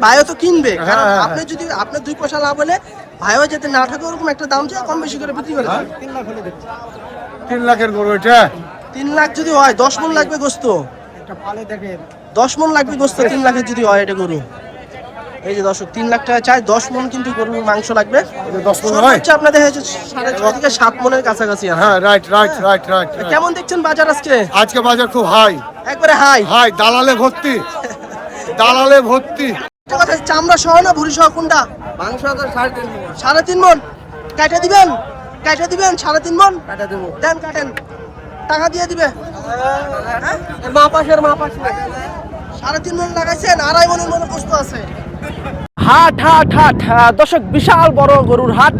ভাইও তো কিনবে, কারণ আপনি যদি আপনার 2 পয়সা লাভ হলে ভাইও যাতে না থাকে ওরকম একটা দাম চাই, কম বেশি করে বিক্রি করে দেন। 3 লাখের গরু এটা। 3 লাখ যদি হয় 10 মণ লাগবে গোস্ত। একটা পালে দেখেন 10 মণ লাগবে গোস্ত 3 লাখের যদি হয় এটা গরু। এই যে দর্শক 3 লাখ টাকা চাই, 10 মণ কিন্তু গরুর মাংস লাগবে। 10 মণ হয় আপনাদের হচ্ছে 6.5 থেকে 7 মণের কাছাকাছি। হ্যাঁ, রাইট। কেমন দেখছেন বাজার আজকে? আজকে বাজার খুব হাই, একবারে হাই। দালালে ভর্তি। একটা কথা, চামড়া সহ না ভুঁড়ি সহ কোনটা? মাংস তো 3.5 মণ। 3.5 মণ কাটা দিবেন? 3.5 মণ কাটা দেবো। দেন, কাটেন, টাকা দিয়ে দিবে। মাপাসের 3.5 মণ লাগাইছেন, 2.5 মণের মতো গোস্ত আছে। হাট দর্শক, বিশাল বড় গরুর হাট।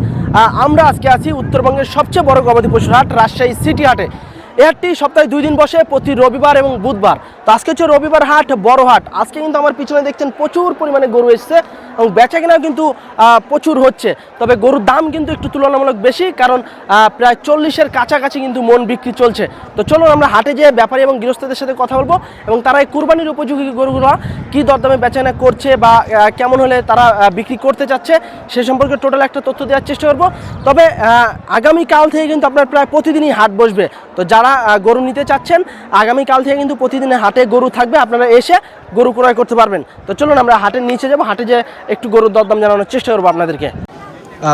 আমরা আজকে আছি উত্তরবঙ্গের সবচেয়ে বড় গবাদি পশুর হাট, রাজশাহী সিটি হাটে। এই হাটটি সপ্তাহে 2 দিন বসে, প্রতি রবিবার এবং বুধবার। তো আজকে হচ্ছে রবিবার হাট, বড় হাট। আজকে কিন্তু আমার পিছনে দেখছেন প্রচুর পরিমাণে গরু এসছে এবং বেচা কেনাও কিন্তু প্রচুর হচ্ছে। তবে গরুর দাম কিন্তু একটু তুলনামূলক বেশি, কারণ প্রায় 40-এর কাছাকাছি কিন্তু মন বিক্রি চলছে। তো চলুন আমরা হাটে যেয়ে ব্যাপারী এবং গৃহস্থদের সাথে কথা বলবো এবং তারা এই কুরবানির উপযোগী গরুগুলো কী দরদামে বেচাকেনা করছে বা কেমন হলে তারা বিক্রি করতে চাচ্ছে সে সম্পর্কে টোটাল একটা তথ্য দেওয়ার চেষ্টা করবো। তবে আগামীকাল থেকে কিন্তু আপনার প্রায় প্রতিদিনই হাট বসবে। তো যারা গরু নিতে চাচ্ছেন, আগামীকাল থেকে কিন্তু প্রতিদিনের হাটে গরু থাকবে, আপনারা এসে গরু ক্রয় করতে পারবেন। তো চলুন আমরা হাটের নিচে যাবো, হাটে যে একটু গরুর দরদাম জানানোর চেষ্টা করবো আপনাদেরকে।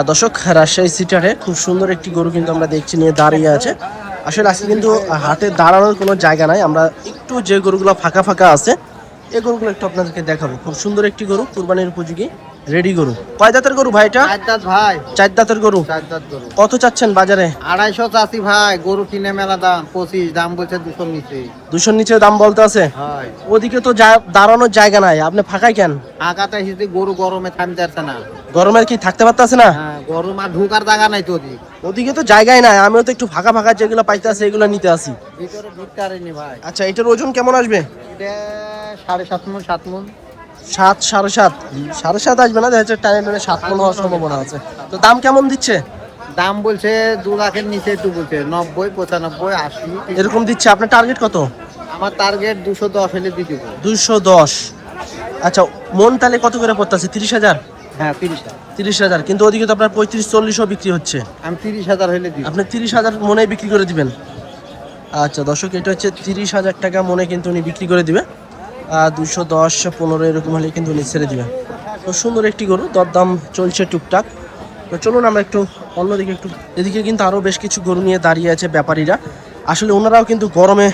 দর্শক, রাজশাহী সিটি হাটে খুব সুন্দর একটি গরু কিন্তু আমরা দেখছি নিয়ে দাঁড়িয়ে আছে। আসলে আজকে কিন্তু হাটে দাঁড়ানোর কোনো জায়গা নাই, আমরা একটু যে গরুগুলো ফাঁকা আছে এই গরুগুলো একটু আপনাদেরকে দেখাবো। খুব সুন্দর একটি গরু, কুরবানির উপযোগী রেডি গরু। কয় দাঁতের গরু ভাই এটা? 4 দাঁত ভাই। 4 দাঁতের গরু। 4 দাঁত গরু। কত চাচ্ছেন বাজারে? 250 চাচ্ছি ভাই। গরু কিনে মেলা দাম 25, দাম বলছে 200 নিচে। 200 নিচে দাম বলতে আছে। হয় ওদিকে তো দাঁড়ানোর জায়গা নাই, আপনি ফাঁকাই কেন? আগাতে হিসেবে গরু গরমে থামতে পারছে না। গরমের কি থাকতে পারতেছে না? হ্যাঁ, গরম আর ঢুকার জায়গা নাই তো ওদিক। ওদিকে তো জায়গায় নাই, আমিও তো একটু ফাঁকা যেগুলো পাইতে আছে এগুলো নিতে আসি। ভিতরে ঢুকতে পারিনি ভাই। আচ্ছা, এটার ওজন কেমন আসবে? এটা 7.5 মণ 7 মণ। 7, 7.5 আসবে না, দেখা যাচ্ছে টানে 7 মণ হওয়ার সম্ভাবনা আছে। তো দাম কেমন দিচ্ছে? দাম বলছে 2 লাখের নিচে একটু বলছে, 90, 95, 80 এরকম দিচ্ছে। আপনার টার্গেট কত? আমার টার্গেট 210 হলে দিয়ে দেবো। 210। আচ্ছা, মন তাহলে কত করে পড়তেছে? 30,000? হ্যাঁ 30,000। 30,000, কিন্তু ওদিকে তো আপনার 35-40ও বিক্রি হচ্ছে। আমি 30,000 হলে দিই। আপনি 30,000 মনে বিক্রি করে দিবেন? আচ্ছা দর্শক, এটা হচ্ছে 30,000 টাকা মনে কিন্তু উনি বিক্রি করে দিবে। 210, 15 এরকম হলে কিন্তু উনি ছেড়ে দিবে। তো সুন্দর একটি গরু, দরদাম চলছে টুকটাক। তো চলুন আমরা একটু অন্যদিকে এদিকে কিন্তু আরও বেশ কিছু গরু নিয়ে দাঁড়িয়ে আছে ব্যাপারীরা। আসলে ওনারাও কিন্তু গরমে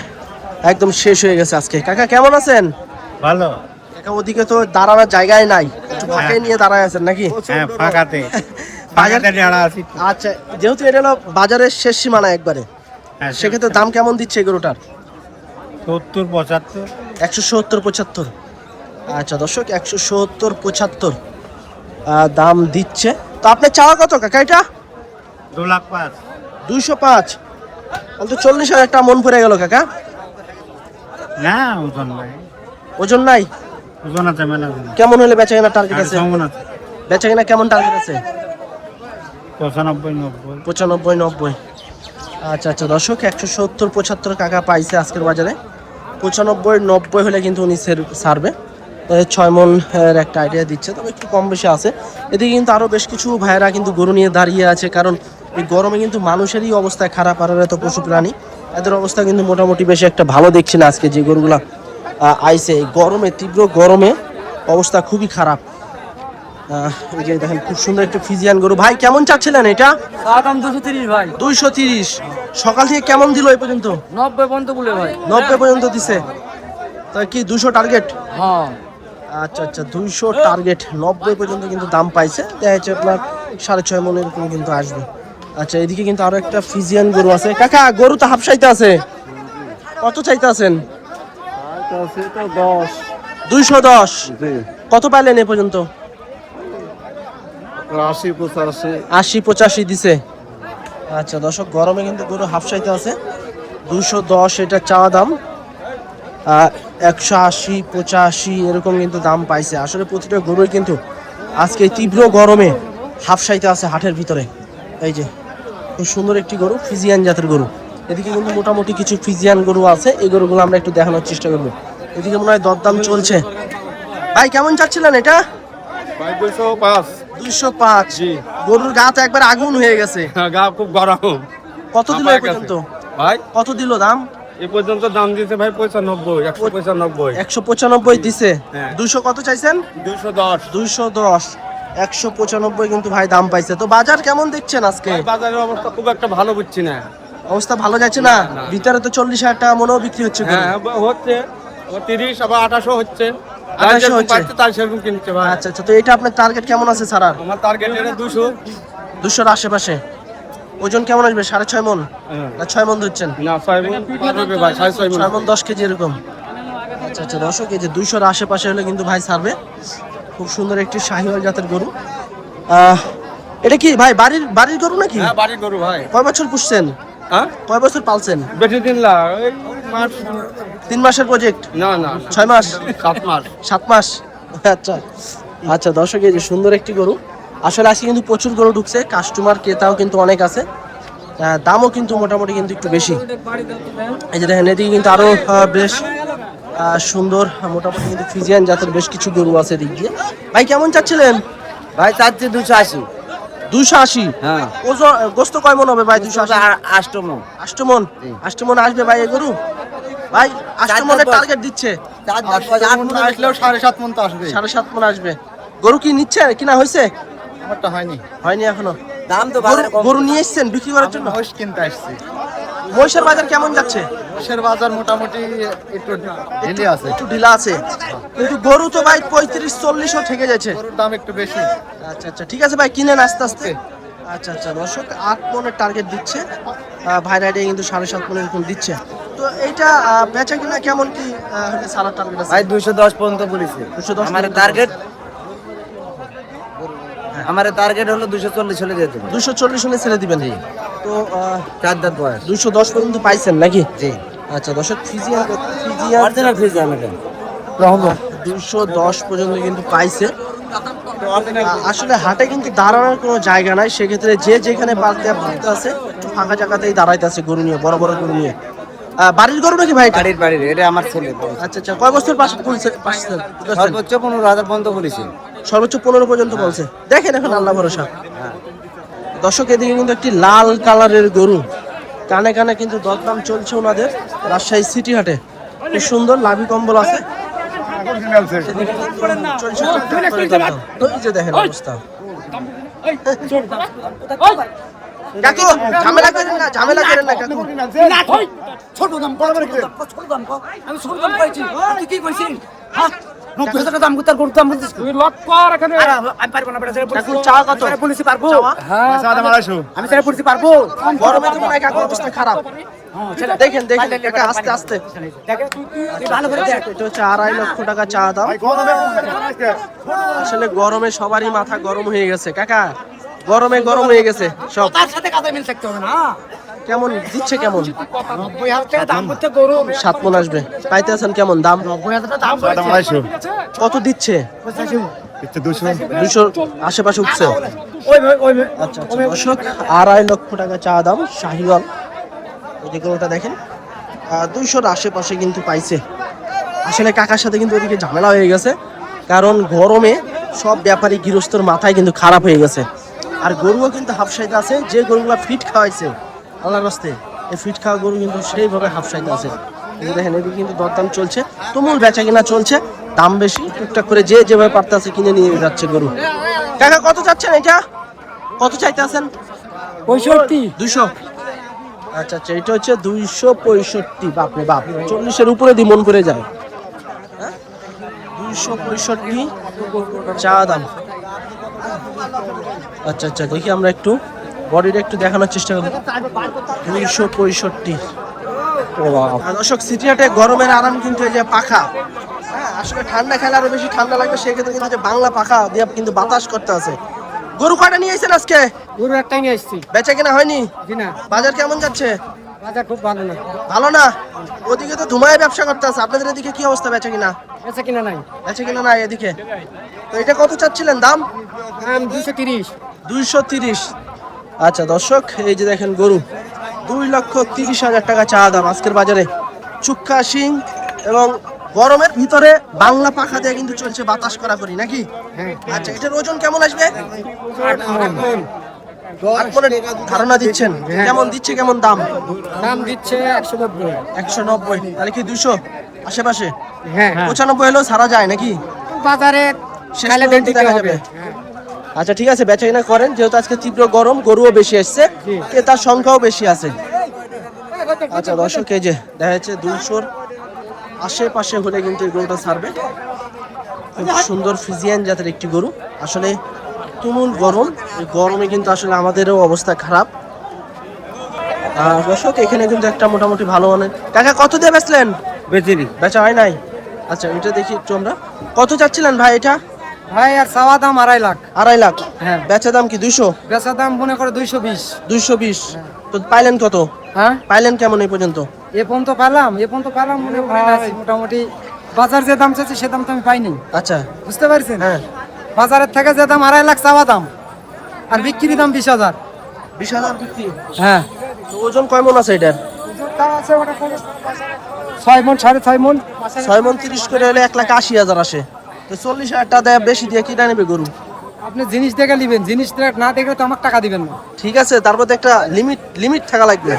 একদম শেষ হয়ে গেছে আজকে। কাকা কেমন আছেন? ভালো। কাকা, ওদিকে তো দাঁড়ানোর জায়গায় নাই, একটু ফাঁকায় নিয়ে দাঁড়ায় আছেন নাকি? হ্যাঁ, ফাঁকাতে দাঁড়া আছি। আচ্ছা, যেহেতু এটা হলো বাজারের শেষ সীমানা একবারে, সেক্ষেত্রে দাম কেমন দিচ্ছে এই গরুটার? 70, 75। 170, 75। আচ্ছা দর্শক, 170, 75 দাম দিচ্ছে। তো আপনি চাওয়া কত কাকা এটা? 2,05,000। 205। তো 40,000 টাকা মন পড়ে গেল কাকা। না, ওজন নাই। ওজন নাই? ওজন আছে মেলা। কেমন হলে বেচা কেনা টার্গেট আছে? কেমন আছে? বেচা কেনা কেমন টার্গেট আছে? 95, 90। 95, 90। আচ্ছা দর্শক, 170, 75 কাকা পাইছে আজকের বাজারে। 95, 90 হলে কিন্তু উনি ছাড়বে। 6 মন একটা আইডিয়া দিচ্ছে, তবে একটু কম বেশি আছে। এদিকে কিন্তু আরও বেশ কিছু ভাইয়েরা কিন্তু গরু নিয়ে দাঁড়িয়ে আছে, কারণ এই গরমে কিন্তু মানুষেরই অবস্থা খারাপ, আর এত পশু প্রাণী এদের অবস্থা কিন্তু মোটামুটি বেশি একটা ভালো দেখছি না। আজকে যে গরুগুলা আইছে এই গরমে, তীব্র গরমে অবস্থা খুবই খারাপ। এই যে দেখেন খুব সুন্দর একটা ফিজিয়ান গরু। ভাই কেমন চাচ্ছিলেন এটা? দাম 230 ভাই। 230। সকাল থেকে কেমন দিল এই পর্যন্ত? 90 পর্যন্ত বলে ভাই। 90 পর্যন্ত দিছে। তাই কি 200 টার্গেট? হ্যাঁ। আচ্ছা 200 টার্গেট, 90 পর্যন্ত কিন্তু দাম পাইছে। দেখা যাচ্ছে আপনার 6.5 মন এরকম কিন্তু আসবে। আচ্ছা, এদিকে কিন্তু আরো একটা ফিজিয়ান গরু আছে। কাকা, গরু তো হাফসাইতে আছে, কত চাইতে আছেন? 210। কত পাইলেন এ পর্যন্ত? 80, 85 দিছে। আচ্ছা দর্শক, গরমে কিন্তু গরু হাফসাইতে আছে। 210 এটা চাওয়া দাম। 180, 85 এরকম কিন্তু দাম পাইছে। আসলে প্রতিটা গরুই কিন্তু আজকে তীব্র গরমে হাফসাইতে আছে হাটের ভিতরে। এই যে খুব সুন্দর একটি গরু, ফিজিয়ান জাতের গরু। এদিকে কিন্তু মোটামুটি কিছু ফিজিয়ান গরু আছে, এই গরুগুলো আমরা একটু দেখানোর চেষ্টা করবো। এদিকে মনে হয় দরদাম চলছে। ভাই কেমন চাচ্ছিলেন এটা? ভাই 205। 205। জি। গরুর গা তো একবার আগুন হয়ে গেছে। গা খুব গরম। কত দিল এ পর্যন্ত? ভাই কত দিল দাম? এ পর্যন্ত দাম দিয়েছে ভাই 95, 195। 195 দিছে। হ্যাঁ। 200 কত চাইছেন? 210। 210। 195 কিন্তু ভাই দাম পাইছে। তো বাজার কেমন দেখছেন আজকে? ভাই বাজারের অবস্থা খুব একটা ভালো বুঝছি না। অবস্থা ভালো যাচ্ছে না? ভিতরে তো 40,000 টাকা মনেও বিক্রি হচ্ছে গরু। হ্যাঁ হচ্ছে 30 আবার 28 হচ্ছে। 28 হচ্ছে। তাই সেরকম কিনছে ভাই। আচ্ছা আচ্ছা, তো এটা আপনার টার্গেট কেমন আছে ছাড়ার? আমার টার্গেট এটা 200। 200-র আশেপাশে। ওজন কেমন আসবে? 6.5 মন না 6 মন ধরছেন? না 6 মণ পারবে ভাই, 6.5 মণ। 6 মন 10 কেজি এরকম। আচ্ছা আচ্ছা দর্শক, এই যে 200-র আশেপাশে হলে কিন্তু ভাই ছাড়বে। খুব সুন্দর একটি শাহিওয়াল জাতের গরু। এটা কি ভাই বাড়ির গরু নাকি? হ্যাঁ বাড়ির গরু ভাই। কয় বছর পুষছেন? হ্যাঁ কয় বছর পালছেন? বেশি দিন না, এই মাস। 3 মাসের প্রজেক্ট? না না 6 মাস? 7 মাস। 7 মাস। আচ্ছা আচ্ছা দর্শক, এই যে সুন্দর একটি গরু। আসলে আজকে কিন্তু প্রচুর গরু ঢুকছে, কাস্টমার ক্রেতাও কিন্তু অনেক আছে। দামও কিন্তু মোটামুটি কিন্তু একটু বেশি। এই যে দেখেন এদিকে কিন্তু আরো বেশ সুন্দর মোটামুটি কিন্তু ফিজিয়ান জাতের বেশ কিছু গরু আছে এদিক দিয়ে। ভাই কেমন চাচ্ছিলেন? ভাই চাচ্ছি 280। 280? হ্যাঁ। ওজন গোস্ত কয় মন হবে ভাই? 280? 8 মণ। 8 মন? 8 মন আসবে ভাই এই গরু? ভাই 8 মনের টার্গেট দিচ্ছে। 8 মণ আসলেও 7.5 মণ তো আসবে। 7.5 মন আসবে। গরু কি নিচ্ছে কিনা হয়েছে? আমারটা হয়নি। হয়নি এখনো। দাম তো বাজারে কম। গরু নিয়ে এসেছেন বিক্রি করার জন্য? মহিষ কিনতে আসছি। মহিষের বাজার কেমন যাচ্ছে? মহিষের বাজার মোটামুটি একটু ঢিলে আছে। একটু ঢিলা আছে, কিন্তু গরু তো ভাই 35-40ও ঠেকে যাচ্ছে। গরুর দাম একটু বেশি। আচ্ছা আচ্ছা ঠিক আছে ভাই, কিনেন আস্তে আস্তে। আচ্ছা আচ্ছা দর্শক, 8 মনের টার্গেট দিচ্ছে ভাই, রাইডে কিন্তু 7.5 মনের এরকম দিচ্ছে। তো এইটা বেচা কিনা কেমন কি হলে সারা টার্গেট আছে? ভাই 210 পর্যন্ত বলেছি। 210 আমার টার্গেট হলো 240 হলে দিয়ে দেবো। 240 হলে ছেড়ে দিবেন। তো 4 দাঁত বয়স। 210 পর্যন্ত পাইছেন নাকি? জি। আচ্ছা দর্শক, ফিজিয়ান অরিজিনাল ফ্রিজিয়ান এটা। 210 পর্যন্ত কিন্তু পাইছে। আসলে হাটে কিন্তু দাঁড়ানোর কোনো জায়গা নাই, সেক্ষেত্রে যে যেখানে পালতে আছে একটু ফাঁকা জায়গাতেই দাঁড়াইতে আছে গরু নিয়ে, বড় বড় গরু নিয়ে। বাড়ির গরু নাকি ভাই? বাড়ির এটা আমার ছেলে। আচ্ছা আচ্ছা, কয় বছর পাশে সর্বোচ্চ 15,000 পর্যন্ত বলেছি। সর্বোচ্চ 15 পর্যন্ত বলছে। দেখেন এখন আল্লাহ ভরসা। দর্শক এদিকে কিন্তু একটি লাল কালারের গরু, কানে কানে কিন্তু দরদাম চলছে ওনাদের রাজশাহী সিটি হাটে। খুব সুন্দর লাভি কম্বল আছে। দেখেন অবস্থা। কাকু ঝামেলা করেন না, ঝামেলা করেন না কাকু। ছোট দাম আমি ছোট দাম পাইছি, তুই কি কইছিস? হ্যাঁ 90,000 টাকা দাম করতে আর করতে আমি পারবো না। কাকু চা কত? পুলিশে পারবো? আমি স্যার পুলিশে পারবো? গরমে তো মনে হয় কাকুর অবস্থা খারাপ। দেখেন দেখেন এটা আস্তে আস্তে। ভালো করে দেখ। এটা হচ্ছে 2.5 লক্ষ টাকা চা দাম। আসলে গরমে সবারই মাথা গরম হয়ে গেছে কাকা, গরমে গরম হয়ে গেছে সব। তার সাথে কাজে মিল থাকতে হবে না। কেমন দিচ্ছে? কেমন? 90,000 টাকা দাম করতে গরু 7 মণ আসবে। পাইতে আছেন কেমন দাম? 90,000 টাকা দাম কত দিচ্ছে? 200 আশেপাশে উঠছে। আচ্ছা আচ্ছা দর্শক, 2.5 লক্ষ টাকা চা দাম শাহিওয়াল। এই যে গরুটা দেখেন 200-র আশেপাশে কিন্তু পাইছে। আসলে কাকার সাথে কিন্তু ওদিকে ঝামেলা হয়ে গেছে, কারণ গরমে সব ব্যাপারী গৃহস্থর মাথায় কিন্তু খারাপ হয়ে গেছে। আর গরুও কিন্তু হাফসাইতে আছে, যে গরুগুলা ফিট খাওয়াইছে আল্লাহর রাস্তে, এই ফিট খাওয়া গরু কিন্তু সেইভাবে হাফসাইতে আছে। কিন্তু দেখেন এদিকে কিন্তু দরদাম চলছে, তুমুল বেচা কিনা চলছে, দাম বেশি, টুকটাক করে যে যেভাবে পারতে আছে কিনে নিয়ে যাচ্ছে গরু। কাকা কত চাচ্ছেন এটা? কত চাইতে আছেন? 65 200। আচ্ছা আচ্ছা, এটা হচ্ছে 265। বাপরে বাপ, 40-এর উপরে দি মন করে যায়। 265 চা দাম। আচ্ছা আচ্ছা, দেখি আমরা একটু বডিটা একটু দেখানোর চেষ্টা করি। 265। দর্শক সিটি হাটে গরমের আরাম কিন্তু এই যে পাখা। আসলে ঠান্ডা খেলে আরো বেশি ঠান্ডা লাগবে, সেক্ষেত্রে কিন্তু যে বাংলা পাখা দিয়ে কিন্তু বাতাস করতে আছে। গরু কয়টা নিয়ে এসেছেন আজকে? গরু একটাই নিয়ে আসছি। বেচা কিনা হয়নি? জি না, বাজার কেমন যাচ্ছে? বাজার খুব ভালো না। ভালো না? ওদিকে তো ধুমায় ব্যবসা করতে আছে, আপনাদের এদিকে কি অবস্থা বেচা কিনা? বেচা কিনা নাই। বেচা কিনা নাই এদিকে। তো এটা কত চাচ্ছিলেন দাম? দাম 230। 230। আচ্ছা দর্শক, এই যে দেখেন গরু 2,30,000 টাকা চা দাম আজকের বাজারে। চুক্কা শিং এবং গরমের ভিতরে বাংলা পাখা দিয়ে কিন্তু চলছে বাতাস করা করি নাকি? আচ্ছা, এটার ওজন কেমন আসবে? 8 মনের ধারণা দিচ্ছেন? কেমন দিচ্ছে, কেমন দাম? দাম দিচ্ছে 190। 190, তাহলে কি 200 আশেপাশে? হ্যাঁ 95 হলেও ছাড়া যায় নাকি? বাজারে শেষ খাইলে পর্যন্ত দিতে দেখা হবে। যাবে। আচ্ছা ঠিক আছে, বেচা কিনা করেন, যেহেতু আজকে তীব্র গরম, গরুও বেশি আসছে, ক্রেতার সংখ্যাও বেশি আছে। আচ্ছা দর্শক, এই যে দেখা যাচ্ছে 200-র আশেপাশে হলে কিন্তু এই গরুটা ছাড়বে। খুব সুন্দর ফিজিয়ান জাতের একটি গরু। আসলে তুমুল গরম, এই গরমে কিন্তু আসলে আমাদেরও অবস্থা খারাপ। দর্শক, এখানে কিন্তু একটা মোটামুটি ভালো মানের। কাকা কত দিয়ে বেচলেন? বেচিনি বেচা হয় নাই? আচ্ছা, এটা দেখি একটু আমরা। কত চাচ্ছিলেন ভাই এটা? ভাই আর চাওয়া দাম 2.5 লাখ। 2.5 লাখ? হ্যাঁ। বেচা দাম কি 200? বেচা দাম মনে করে 220। 220? তো পাইলেন কত? হ্যাঁ পাইলেন কেমন এই পর্যন্ত? এ পর্যন্ত পেলাম মনে হয় মোটামুটি বাজার যে দাম চাচ্ছে সে দাম তো আমি পাইনি। আচ্ছা, বুঝতে পারছেন? হ্যাঁ। বাজারের থেকে যে দাম 2.5 লাখ চাওয়া দাম, আর বিক্রি দাম 20,000। 20,000 বিক্রি? হ্যাঁ। তো ওজন কয় মন আছে এটার? 6 মন 6.5 মন। 6 মন 30 করে হলে 1,80,000 আসে। তো 40,000 টাকা দেয় বেশি দিয়ে কিনা নেবে গরু? আপনি জিনিস দেখে নেবেন, জিনিস না দেখলে তো আমার টাকা দিবেন না। ঠিক আছে, তারপর তো একটা লিমিট থাকা লাগবে।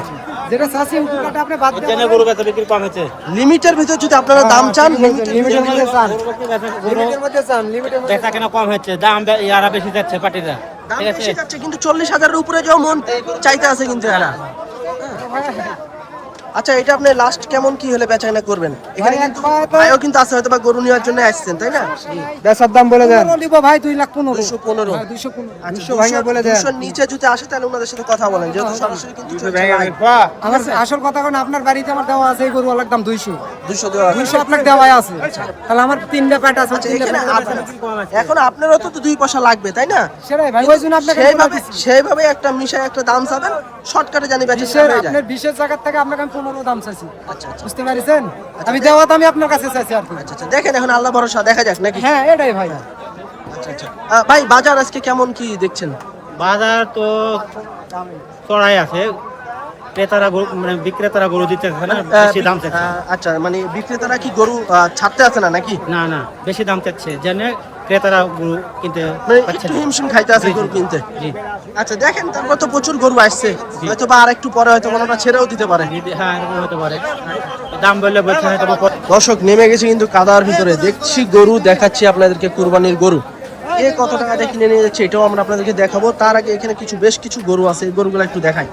যেটা চাষি উপকারটা আপনি বাদ দেন। গরু বেচা বিক্রি কম হচ্ছে। লিমিটের ভিতর যদি আপনারা দাম চান, লিমিটের মধ্যে চান, লিমিটের মধ্যে চান, লিমিটের মধ্যে বেচা কেন কম হচ্ছে, দাম ইয়ারা বেশি যাচ্ছে পাটিরা। দাম বেশি যাচ্ছে, কিন্তু 40,000-এর উপরে যাও মন চাইতে আছে কিন্তু এরা। আচ্ছা, এটা আপনি লাস্ট কেমন কি হলে বেচাকেনা করবেন? এখানে কিন্তু ভাইও কিন্তু আছে, হয়তো বা গরু নেওয়ার জন্য আসছেন, তাই না? বেচার দাম বলে দেন। দিব ভাই 2,15,000। 215। 215 আচ্ছা, 200 ভাঙা বলে দেন। 200-র নিচে যদি আসে তাহলে ওনাদের সাথে কথা বলেন, যেহেতু সরাসরি কিন্তু চলছে live। আমার আসল কথা কোন, আপনার বাড়িতে আমার দেওয়া আছে এই গরু ওয়ালার দাম 200। 200 দেওয়া আছে। 200 আপনাকে দেওয়াই আছে। তাহলে আমার 3টা প্যাট আছে, আচ্ছা, 3টা এখানে প্যাট। এখন আপনারও তো 2 পয়সা লাগবে, তাই না? সেটাই ভাই, ওই জন্য আপনাকে সেইভাবে একটা মিশায় একটা দাম চাবেন, শর্টকাটে জানি বেচা বিশের হয়ে যায়। আপনার বিশের জায়গা থেকে আপনাকে আমি 15 দাম চাইছি। আচ্ছা আচ্ছা বুঝতে পারছেন? আমি দেওয়া দামই আপনার কাছে চাইছি আর কি। আচ্ছা, দেখেন এখন আল্লাহ ভরসা, দেখা যাক নাকি। হ্যাঁ এটাই ভাই। আচ্ছা আচ্ছা, ভাই বাজার আজকে কেমন কি দেখছেন? বাজার তো চড়াই আছে, ক্রেতারা গরু মানে বিক্রেতারা গরু দিতে না, বেশি দাম চাচ্ছে। আচ্ছা, মানে বিক্রেতারা কি গরু ছাড়তে আছে না নাকি? না না, বেশি দাম চাচ্ছে, জেনে ক্রেতারা গরু কিনতে মানে পারছে একটু না। হিমশিম খাইতে আছে গরু কিনতে। জি আচ্ছা, দেখেন তারপর তো প্রচুর গরু আসছে, হয়তো বা আর একটু পরে হয়তো কোনোটা ছেড়েও দিতে পারে। হ্যাঁ, এরকম হতে পারে, দাম বললে বলছে হয়তো বা দর্শক, নেমে গেছে কিন্তু কাদার ভিতরে, দেখছি গরু, দেখাচ্ছি আপনাদেরকে কুরবানির গরু। এ কত টাকা দিয়ে কিনে নিয়ে যাচ্ছে এটাও আমরা আপনাদেরকে দেখাবো। তার আগে এখানে বেশ কিছু গরু আছে, এই গরুগুলো একটু দেখাই।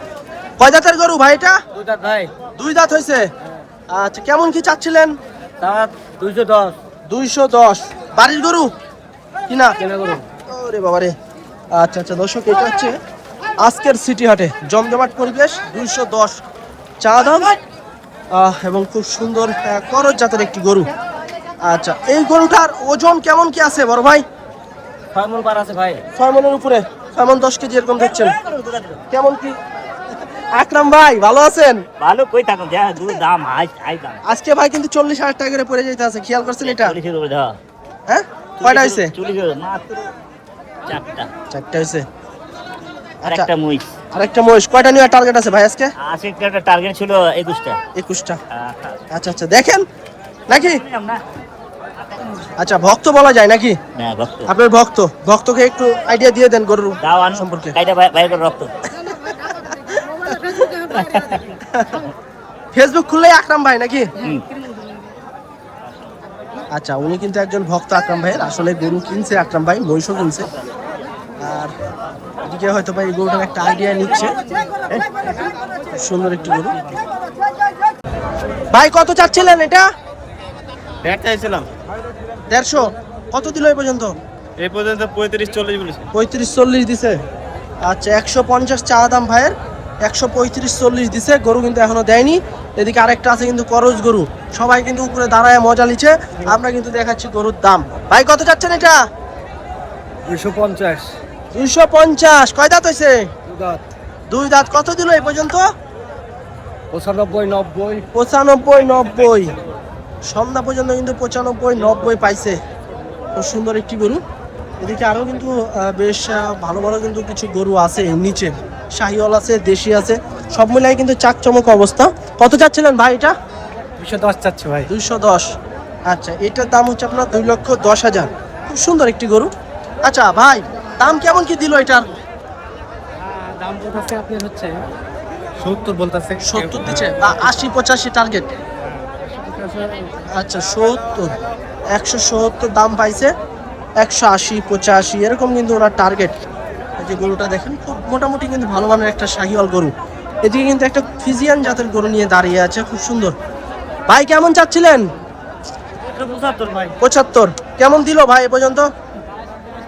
কয় দাঁতের গরু ভাই এটা? 2 দাঁত ভাই। 2 দাঁত হয়েছে। আচ্ছা, কেমন কি চাচ্ছিলেন? দাঁত 210। 210 বাড়ির গরু কিনা? কেনা গরু। ওরে বাবা রে। আচ্ছা আচ্ছা দর্শক, এটা হচ্ছে আজকের সিটি হাটে জমজমাট পরিবেশ। 210 চা দাম, এবং খুব সুন্দর করজ জাতের একটি গরু। আচ্ছা, এই গরুটার ওজন কেমন কি আছে বড় ভাই? 6 মণ পার আছে ভাই। 6 মনের উপরে, 6 মণ 10 কেজি এরকম দেখছেন। কেমন কি আকরাম ভাই, ভালো আছেন? ভালো কই থাকুন, যা দুধ দাম হাই দাম। আজকে ভাই কিন্তু 40,000 টাকা করে পড়ে যেতে আছে, খেয়াল করছেন এটা? 40 করে দাও। হ্যাঁ, কয়টা হয়েছে? 40 করে মাত্র 4টা। হয়েছে। আর আচ্ছা, একটা মুইস। আরেকটা মহিষ। কয়টা নিয়ে টার্গেট আছে ভাই আজকে? আজকে একটা টার্গেট ছিল 21টা। 21টা। আচ্ছা আচ্ছা, দেখেন নাকি? না আচ্ছা, ভক্ত বলা যায় নাকি? না ভক্ত আপনার ভক্তকে একটু আইডিয়া দিয়ে দেন গরুর দাও আন সম্পর্কে। কাইটা বাইরে করে রক্ত। ফেসবুক খুললেই আকরাম ভাই নাকি? হুম। আচ্ছা, উনি কিন্তু একজন ভক্ত আকরাম ভাইয়ের। আসলে গরু কিনছে আকরাম ভাই, মহিষও কিনছে। আর এদিকে হয়তো ভাই গরুটার একটা আইডিয়া নিচ্ছে। খুব সুন্দর একটি গরু। ভাই কত চাচ্ছিলেন এটা? ব্যাট চাইছিলাম 150। কত দিল এই পর্যন্ত? এই পর্যন্ত 35-40 বলেছে। 35-40 দিছে। আচ্ছা, 150 চা দাম ভাইয়ের, 135-40 দিছে। গরু কিন্তু এখনো দেয়নি। এদিকে আরেকটা আছে কিন্তু করজ গরু, সবাই কিন্তু উপরে দাঁড়ায় মজা নিচ্ছে। আমরা কিন্তু দেখাচ্ছি গরুর দাম। ভাই কত চাচ্ছেন এটা? 250। 250। কয় দাঁত হয়েছে? 2 দাঁত। 2 দাঁত। কত দিল এই পর্যন্ত? 95 90। 95-90। সন্ধ্যা পর্যন্ত কিন্তু 95-90 পাইছে। খুব সুন্দর একটি গরু। এদিকে আরো কিন্তু বেশ ভালো ভালো কিন্তু কিছু গরু আছে নিচে, শাহিওয়াল আছে, দেশি আছে, সব মিলাই কিন্তু চাকচমক অবস্থা। কত চাচ্ছিলেন ভাই এটা? 210 চাচ্ছে ভাই। 210। আচ্ছা, এটার দাম হচ্ছে আপনার 2,10,000। খুব সুন্দর একটি গরু। আচ্ছা ভাই, দাম কেমন কি দিল এটার? দাম বলতেছে আপনার হচ্ছে 70 বলতেছে। 70 দিচ্ছে, 80-85 টার্গেট। আচ্ছা 70, 170 দাম পাইছে, 180-85 এরকম কিন্তু ওরা টার্গেট। এই যে গরুটা দেখেন, খুব মোটামুটি কিন্তু ভালো মানের একটা শাহিওয়াল গরু। এদিকে কিন্তু একটা ফিজিয়ান জাতের গরু নিয়ে দাঁড়িয়ে আছে, খুব সুন্দর। ভাই কেমন চাচ্ছিলেন? 75 ভাই। 75 কেমন দিল ভাই এ পর্যন্ত?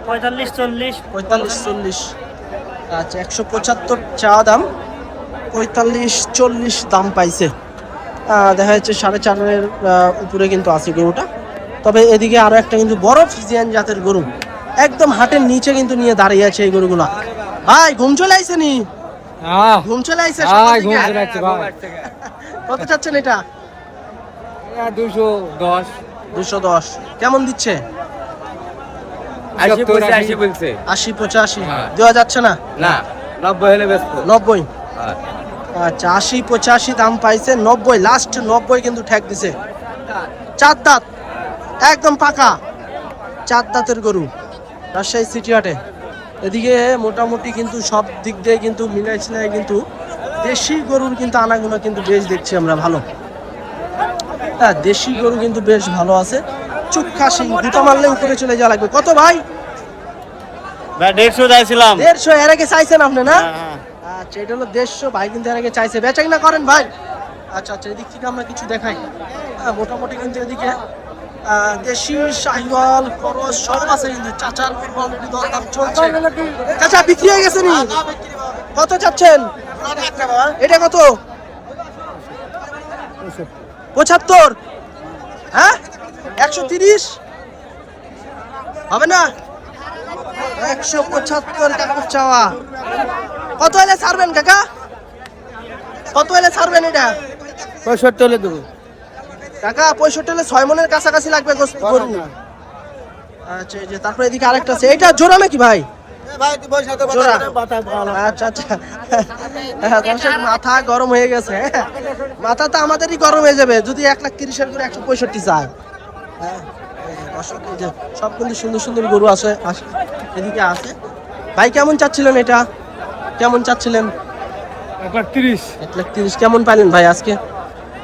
45-40। 45-40। আচ্ছা 175 চা দাম, 45-40 দাম পাইছে। দেখা যাচ্ছে 4.5-এর উপরে কিন্তু আছে গরুটা। তবে এদিকে আরো একটা কিন্তু বড় ফিজিয়ান জাতের গরু একদম হাটের নিচে কিন্তু নিয়ে দাঁড়িয়ে আছে এই গরুগুলা। ভাই ঘুম চলে আইছে নি? ঘুম চলে আইছে সকাল থেকে? কত চাচ্ছেন এটা? 210 210 কেমন দিচ্ছে? 80-85 দেওয়া যাচ্ছে না? না 90 হলে ব্যস্ত 90। আচ্ছা 80-85 দাম পাইছে, 90 লাস্ট 90 কিন্তু ঠেক দিছে। 4 দাঁত একদম পাকা, 4 দাঁতের গরু রাজশাহী সিটি হাটে। এদিকে মোটামুটি কিন্তু সব দিক দিয়ে কিন্তু মিলাইছিলে কিন্তু দেশি গরুর কিন্তু আনাগুলো কিন্তু বেশ দেখছি আমরা ভালো। হ্যাঁ দেশি গরু কিন্তু বেশ ভালো আছে। চুক্কাশি দুটো মারলে উপরে চলে যাওয়া লাগবে। কত ভাই? ভাই 150 চাইছিলাম। 150 এর আগে চাইছেন আপনি না? আচ্ছা এটা হলো 150, ভাই কিন্তু এর আগে চাইছে। বেচাই না করেন ভাই? আচ্ছা আচ্ছা, এদিক থেকে আমরা কিছু দেখাই। মোটামুটি কিন্তু এদিকে দেশি শাহিওয়াল করস সব আছে কিন্তু। চাচার অলরেডি দরদাম চলছে। চাচা বিক্রি হয়ে গেছে নি? কত চাচ্ছেন এটা? কত? 75? হ্যাঁ 130 হবে না? 175 কাকুর চাওয়া। কত হলে ছাড়বেন কাকা? কত হলে ছাড়বেন এটা? 65 হলে দেবো কাকা 65 হলে 6 মনের কাছাকাছি লাগবে গরু। আচ্ছা এই যে তারপরে এদিকে আরেকটা আছে, এটা জোড়া নাকি ভাই? জোড়া। আচ্ছা আচ্ছা, দর্শক মাথা গরম হয়ে গেছে। মাথা তো আমাদেরই গরম হয়ে যাবে যদি 1,30,000 করে 165 চায়। হ্যাঁ দর্শক এই যে সব কিন্তু সুন্দর সুন্দর গরু আছে এদিকে আছে। ভাই কেমন চাচ্ছিলেন এটা? কেমন চাচ্ছিলেন? 130 1,30,000 কেমন পাইলেন ভাই আজকে?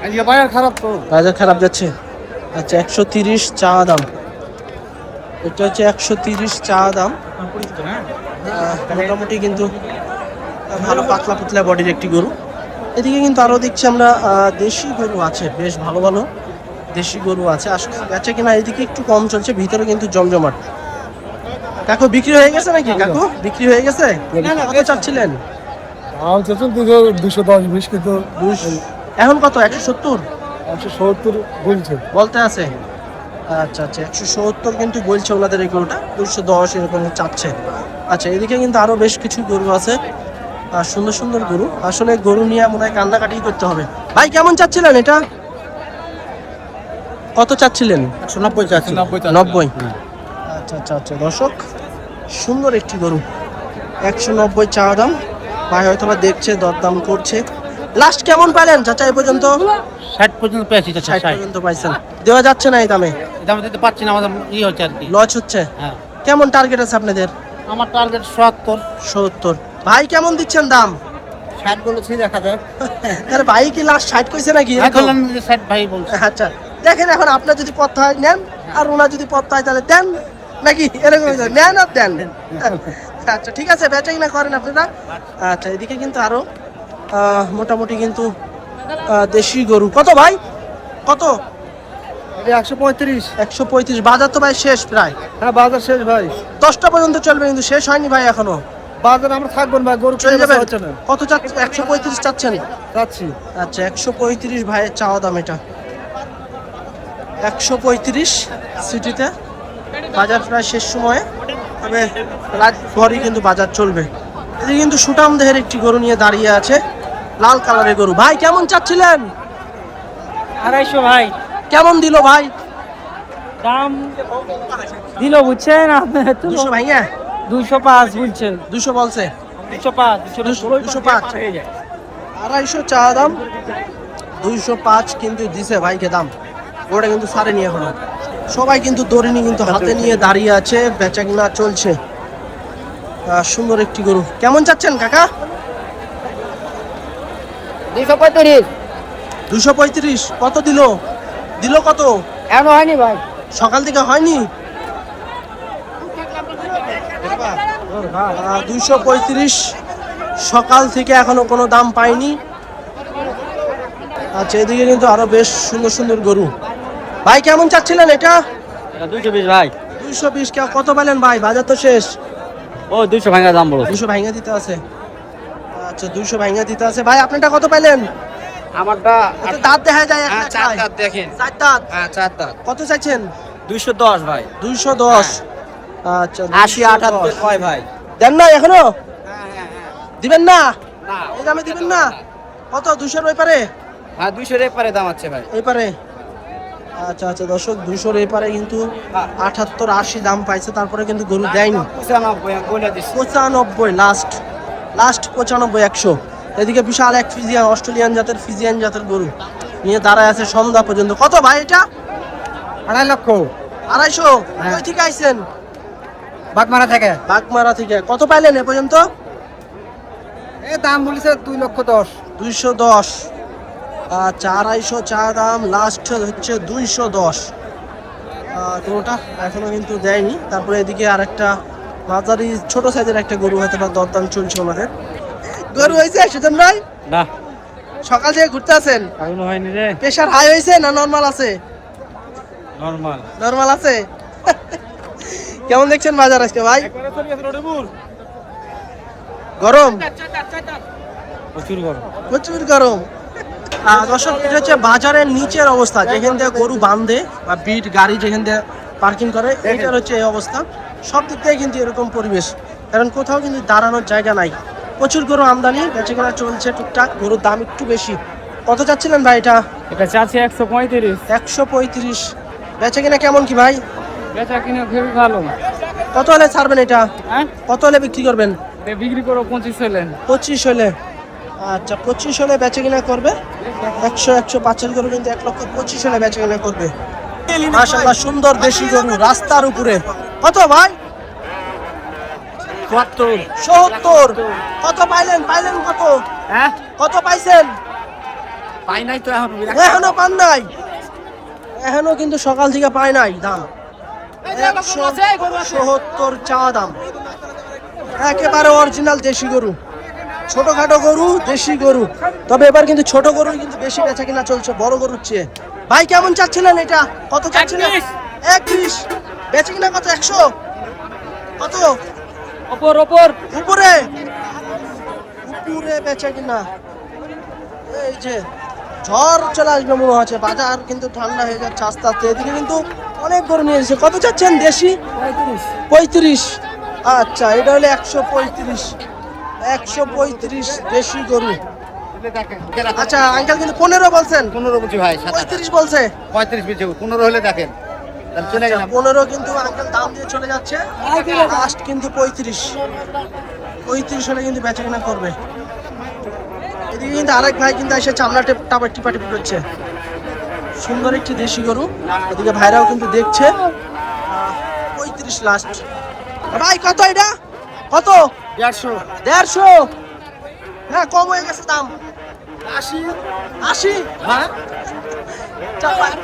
আজকে বাজার খারাপ তো। বাজার খারাপ যাচ্ছে। আচ্ছা 130 চা দাম, এটা হচ্ছে 130 চা দাম। মোটামুটি কিন্তু ভালো পাতলা পুতলা বডির একটি গরু। এদিকে কিন্তু আরো দেখছি আমরা দেশি গরু আছে, বেশ ভালো ভালো দেশি গরু আছে। আসলে বেচা কিনা এদিকে একটু কম চলছে, ভিতরে কিন্তু জমজমাট। কাকু বিক্রি হয়ে গেছে নাকি? কাকু বিক্রি হয়ে গেছে? কত চাচ্ছিলেন? 210 20 কিন্তু এখন কত? 170 170 বলছে। বলতে আছে। আচ্ছা আচ্ছা 170 কিন্তু বলছে ওনাদের এই গরুটা, 210 এরকম চাচ্ছে। আচ্ছা এদিকে কিন্তু আরো বেশ কিছু গরু আছে, আর সুন্দর সুন্দর গরু। আসলে গরু নিয়ে মনে হয় কান্নাকাটি করতে হবে। ভাই কেমন চাচ্ছিলেন এটা? কত চাচ্ছিলেন? 190 চাচ্ছি। 90। আচ্ছা আচ্ছা আচ্ছা দর্শক সুন্দর একটি গরু, 190 চা দাম। ভাই হয়তো বা দেখছে, দরদাম করছে। লাস্ট কেমন পাইলেন চাচা এই পর্যন্ত? 60 পর্যন্ত পেয়েছি। 60 পর্যন্ত পাইছেন। দেওয়া যাচ্ছে না এই দামে? দাম দিতে পারছি না, আমাদের হচ্ছে আর কি। লস হচ্ছে। হ্যাঁ কেমন টার্গেট আছে আপনাদের? আমার টার্গেট 70। 70। ভাই কেমন দিচ্ছেন দাম? 60 বলেছি, দেখা যাক। আরে ভাই কি লাস্ট 60 কইছে নাকি? এখন 60 ভাই বলছে। আচ্ছা দেখেন, এখন আপনার যদি পথ হয় নেন, আর ওনার যদি পথ হয় তাহলে দেন নাকি এরকম নেন আর দেন। আচ্ছা ঠিক আছে, বেচা কিনা করেন আপনারা। আচ্ছা এদিকে কিন্তু আরো মোটামুটি কিন্তু দেশি গরু। কত ভাই? কত? 135। 135। বাজার তো ভাই শেষ প্রায়। হ্যাঁ বাজার শেষ ভাই। 10টা পর্যন্ত চলবে কিন্তু শেষ হয়নি ভাই এখনো। বাজার আমরা থাকবেন ভাই, গরু চলে যাবে। হচ্ছে না। কত চাচ্ছেন? 135 চাচ্ছেন? যাচ্ছি। আচ্ছা 135 ভাইয়ের চাওয়া দাম এটা। 135 সিটিতে বাজার প্রায় শেষ সময়ে, তবে রাত ভরই কিন্তু বাজার চলবে। এদিকে কিন্তু সুটাম দেহের একটি গরু নিয়ে দাঁড়িয়ে আছে, লাল কালারের গরু। ভাই কেমন চাচ্ছিলেন? 250 ভাই কেমন দিল ভাই? দাম দিল বুঝছেন আপনি? 200 ভাইয়া? 205 বলছেন। 200 বলছে। 205 205 250 চা দাম। 205 কিন্তু দিছে ভাইকে দাম। ওটা কিন্তু সারেনি এখনো। সবাই কিন্তু দড়িনি কিন্তু হাতে নিয়ে দাঁড়িয়ে আছে, বেচা কিনা চলছে। সুন্দর একটি গরু। কেমন চাচ্ছেন কাকা? 235 235। কত দিল? দিল কত? এখনো হয়নি ভাই। সকাল থেকে হয়নি। 235 সকাল থেকে এখনো কোনো দাম পাইনি। আচ্ছা, এদিকে কিন্তু আরো বেশ সুন্দর সুন্দর গরু। ভাই কেমন চাচ্ছিলেন এটা? 220 ভাই। 220। কত পেলেন ভাই? বাজার তো শেষ। ও 200 ভাঙা দাম বলো। 200 ভাঙা দিতে আছে। আচ্ছা, 200 ভাঙা দিতে আছে। ভাই আপনারটা কত পাইলেন? আমারটা এটা দাঁত দেখা যায় একটা চার খায়। দাঁত দেখেন। চার দাঁত। হ্যাঁ, 4 দাঁত। কত চাইছেন? 210 ভাই। 210। আচ্ছা, 80 78 কয় ভাই? দেন না এখনো? হ্যাঁ। দিবেন না? না, এই দামে দিবেন না? কত? 200 ওই পারে? হ্যাঁ 200 এর পারে দাম আছে ভাই। এই পারে। আচ্ছা আচ্ছা দর্শক, 200 এই পারে কিন্তু 78 80 দাম পাইছে, তারপরে কিন্তু গরু দেয়নি। 95 বলে দিছি। 95 লাস্ট 95 100। এদিকে বিশাল এক ফিজিয়ান, অস্ট্রেলিয়ান জাতের ফিজিয়ান জাতের গরু নিয়ে দাঁড়ায় আছে সন্ধ্যা পর্যন্ত। কত ভাই এটা? 2.5 লক্ষ। 250। কই থেকে আইছেন? বাগমারা থেকে। বাগমারা থেকে। কত পাইলেন এ পর্যন্ত? এই দাম বলেছে 2,10,000। 210। আচ্ছা, 250 চা দাম, লাস্ট হচ্ছে 210। গরুটা এখনো কিন্তু দেয়নি। তারপরে এদিকে আরেকটা মাঝারি ছোট সাইজের একটা গরু হয়তো বা দরদাম চলছে আমাদের। গরু হয়েছে সেজন ভাই? না, সকাল থেকে ঘুরতে আছেন? এখনো হয়নি রে। প্রেশার হাই হয়েছে না নরমাল আছে? নরমাল। নরমাল আছে। কেমন দেখছেন বাজার আজকে ভাই? গরম, প্রচুর গরম। প্রচুর গরম। দর্শক, এটা হচ্ছে বাজারের নিচের অবস্থা, যেখান থেকে গরু বাঁধে বা বিট গাড়ি যেখান থেকে পার্কিং করে, এইটার হচ্ছে এই অবস্থা। সব দিক থেকে কিন্তু এরকম পরিবেশ, কারণ কোথাও কিন্তু দাঁড়ানোর জায়গা নাই। প্রচুর গরু আমদানি, বেচাকেনা চলছে টুকটাক। গরুর দাম একটু বেশি। কত চাচ্ছিলেন ভাই এটা? এটা চাচ্ছি 135। 135। বেচাকেনা কেমন কি ভাই? বেচা কিনা খুবই ভালো। কত হলে ছাড়বেন এটা? হ্যাঁ, কত হলে বিক্রি করবেন? বিক্রি করো 25 হলেন। 25 হলে। আচ্ছা, 25 হলে বেচে কিনা করবে। 100 গরু কিন্তু 1,25,000 হলে বেচে কিনা করবে। মাশাআল্লাহ, সুন্দর দেশি গরু রাস্তার উপরে। কত ভাই? 70। কত পাইলেন? কত? হ্যাঁ, কত পাইছেন? পাই নাই তো এখন। এখনো পান নাই? এখনো কিন্তু সকাল থেকে পায় নাই দাম। 170 চা দাম। একেবারে অরিজিনাল দেশি গরু, ছোটখাটো গরু, দেশি গরু। তবে এবার কিন্তু ছোট গরু কিন্তু বেশি বেচা কিনা চলছে বড় গরুর চেয়ে। ভাই কেমন চাচ্ছিলেন এটা? কত চাচ্ছিলেন? 21। বেচা কিনা কত? 100? কত? উপরে উপরে বেচা কিনা। এই যে ঝড় চলে আসবে মনে হচ্ছে, বাজার কিন্তু ঠান্ডা হয়ে যাচ্ছে আস্তে আস্তে। এদিকে কিন্তু অনেক গরু নিয়ে এসেছে। কত চাচ্ছেন দেশি? 35। আচ্ছা, এটা হলে 135। 135 দেশি গরু। আচ্ছা আঙ্কেল কিন্তু 15 বলছেন। 15 বুঝি ভাই। 35 বলছে। 35 বুঝি 15 হলে দেখেন। তাহলে চলে গেলাম। 15 কিন্তু আঙ্কেল দাম দিয়ে চলে যাচ্ছে। লাস্ট কিন্তু 35 হলে কিন্তু বেচা কিনা করবে। এদিকে কিন্তু আরেক ভাই কিন্তু এসে চামড়া টিপাটিপি করছে। সুন্দর একটি দেশি গরু। এদিকে ভাইরাও কিন্তু দেখছে। 35 লাস্ট। ভাই কত এটা? কত? 150। হ্যাঁ, কম হয়ে গেছে দাম। 80। হ্যাঁ,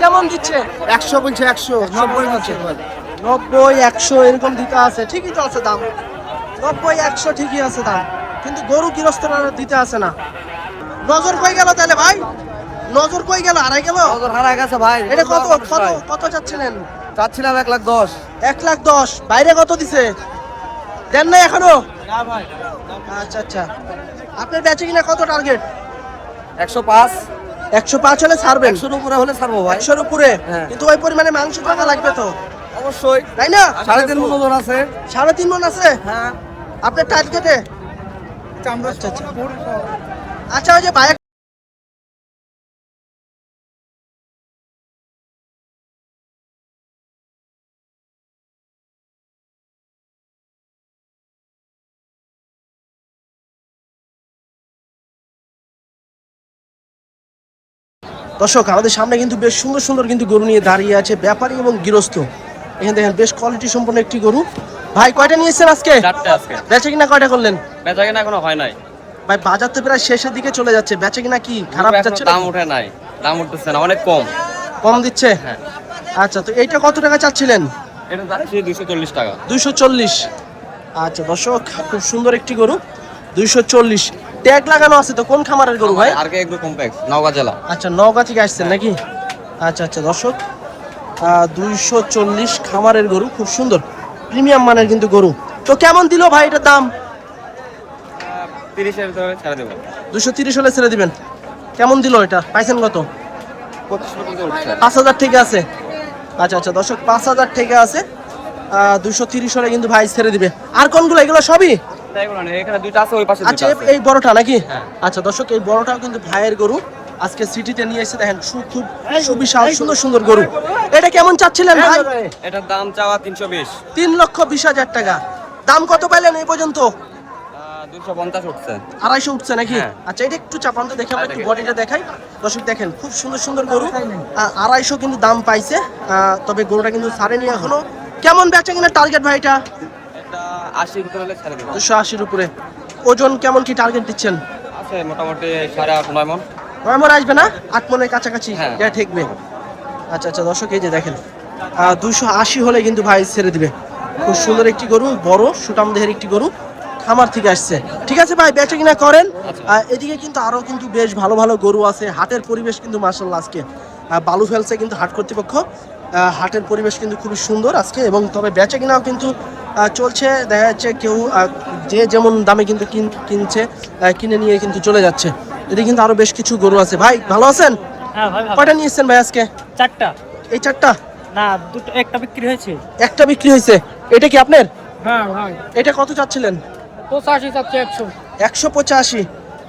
কেমন দিচ্ছে? 100 বলছে। 100 90 বলছে। 90 100 এরকম দিতে আছে। ঠিকই তো আছে দাম। 90 100 ঠিকই আছে দাম, কিন্তু গরু গৃহস্থরা দিতে আছে না। নজর কই গেল তাহলে ভাই? নজর কই গেল? হারাই গেল? নজর হারায় গেছে ভাই। এটা কত কত কত চাচ্ছিলেন? চাচ্ছিলাম 1,10,000। 1,10,000। বাইরে কত দিছে? দেন নাই এখনো? না ভাই। আচ্ছা আচ্ছা, আপনার বেচে কিনা কত টার্গেট? 105। 105 হলে ছাড়বেন? 100 উপরে হলে ছাড়বো ভাই। 100 উপরে? হ্যাঁ। কিন্তু ওই পরিমাণে মাংস টাকা লাগবে তো, অবশ্যই। তাই না? 3.5 মন ওজন আছে। 3.5 মণ আছে হ্যাঁ। আপনার টার্গেটে? চামড়া। আচ্ছা আচ্ছা। আচ্ছা, ওই যে ভাই দর্শক আমাদের সামনে কিন্তু বেশ সুন্দর সুন্দর কিন্তু গরু নিয়ে দাঁড়িয়ে আছে ব্যাপারী এবং গৃহস্থ। এখানে দেখেন বেশ কোয়ালিটি সম্পন্ন একটি গরু। ভাই কয়টা নিয়েছেন আজকে? 4টে আজকে। বেচা কিনা কয়টা করলেন? বেচা কিনা এখনো হয় নাই ভাই বাজার তো প্রায় শেষের দিকে চলে যাচ্ছে, বেচা কিনা কি খারাপ এখনো যাচ্ছে? দাম উঠে নাই, দাম উঠতেছে না, অনেক কম। কম দিচ্ছে? হ্যাঁ। আচ্ছা, তো এইটা কত টাকা চাচ্ছিলেন? এটা যাচ্ছে 240 টাকা। 240। আচ্ছা দর্শক, খুব সুন্দর একটি গরু, 240। ট্যাগ লাগানো আছে তো, কোন খামারের গরু ভাই? আর কে এগ্রো কমপ্লেক্স, নওগাঁ জেলা। আচ্ছা, নওগাঁ থেকে আসছেন নাকি? আচ্ছা আচ্ছা দর্শক, 240 খামারের গরু, খুব সুন্দর প্রিমিয়াম মানের কিন্তু গরু। তো কেমন দিল ভাই এটার দাম? 30 এর ভিতরে ছেড়ে দেব। 230 হলে ছেড়ে দিবেন। কেমন দিল এটা? পাইছেন কত? 25 পর্যন্ত উঠছে। 5000 থেকে আছে। আচ্ছা আচ্ছা দর্শক, 5000 থেকে আছে, 230 হলে কিন্তু ভাই ছেড়ে দিবে। আর কোনগুলো? এগুলো সবই? তাই বলেন, এখানে দুইটা আছে, ওই পাশে আচ্ছা, দুইটা আছে। এই বড়টা নাকি? হ্যাঁ। আচ্ছা দর্শক, এই বড়টাও কিন্তু ভাইয়ের গরু, আজকে সিটিতে নিয়ে এসে দেখেন খুব সুবিশাল সুন্দর সুন্দর গরু। এটা কেমন চাচ্ছিলেন ভাই? এটার দাম চাওয়া 320। 3,20,000 টাকা। দাম কত পাইলেন এই পর্যন্ত? 250 উঠছে। 250 উঠছে নাকি? হ্যাঁ। আচ্ছা, এটা একটু চাপান তো দেখে, আমরা একটু বডিটা দেখাই। দর্শক দেখেন খুব সুন্দর সুন্দর গরু, 250 কিন্তু দাম পাইছে। তবে গরুটা কিন্তু ছাড়েনি এখনো। কেমন বেচা কিনা টার্গেট ভাই এটা? এটা 80 ভিতরে হলে ছেড়ে দেব। 280-র উপরে। ওজন কেমন কি টার্গেট দিচ্ছেন? আছে মোটামুটি 8.5-9 মণ। 9 মণ আসবে না? 8 মণের কাছাকাছি হ্যাঁ। এটা ঠেকবে। আচ্ছা আচ্ছা দর্শক, এই যে দেখেন 280 হলে কিন্তু ভাই ছেড়ে দিবে। খুব সুন্দর একটি গরু, বড় সুটাম দেহের একটি গরু, খামার থেকে আসছে। ঠিক আছে ভাই, বেচা কিনা করেন। এদিকে কিন্তু আরো কিন্তু বেশ ভালো ভালো গরু আছে। হাটের পরিবেশ কিন্তু মাশাআল্লাহ আজকে বালু ফেলছে কিন্তু হাট কর্তৃপক্ষ। হাটের পরিবেশ কিন্তু খুবই সুন্দর আজকে, এবং তবে বেচা কিনাও কিন্তু চলছে। দেখা যাচ্ছে কেউ যে যেমন দামে কিন্তু কিনছে, কিনে নিয়ে কিন্তু চলে যাচ্ছে। এদিকে কিন্তু আরো বেশ কিছু গরু আছে। ভাই ভালো আছেন? হ্যাঁ ভাই, কয়টা নিয়েছেন ভাই আজকে? 4টা। এই 4টা? না, দুটো, একটা বিক্রি হয়েছে। একটা বিক্রি হয়েছে। এটা কি আপনার? হ্যাঁ ভাই, এটা কত চাচ্ছিলেন? 85 চাচ্ছে 100। 185।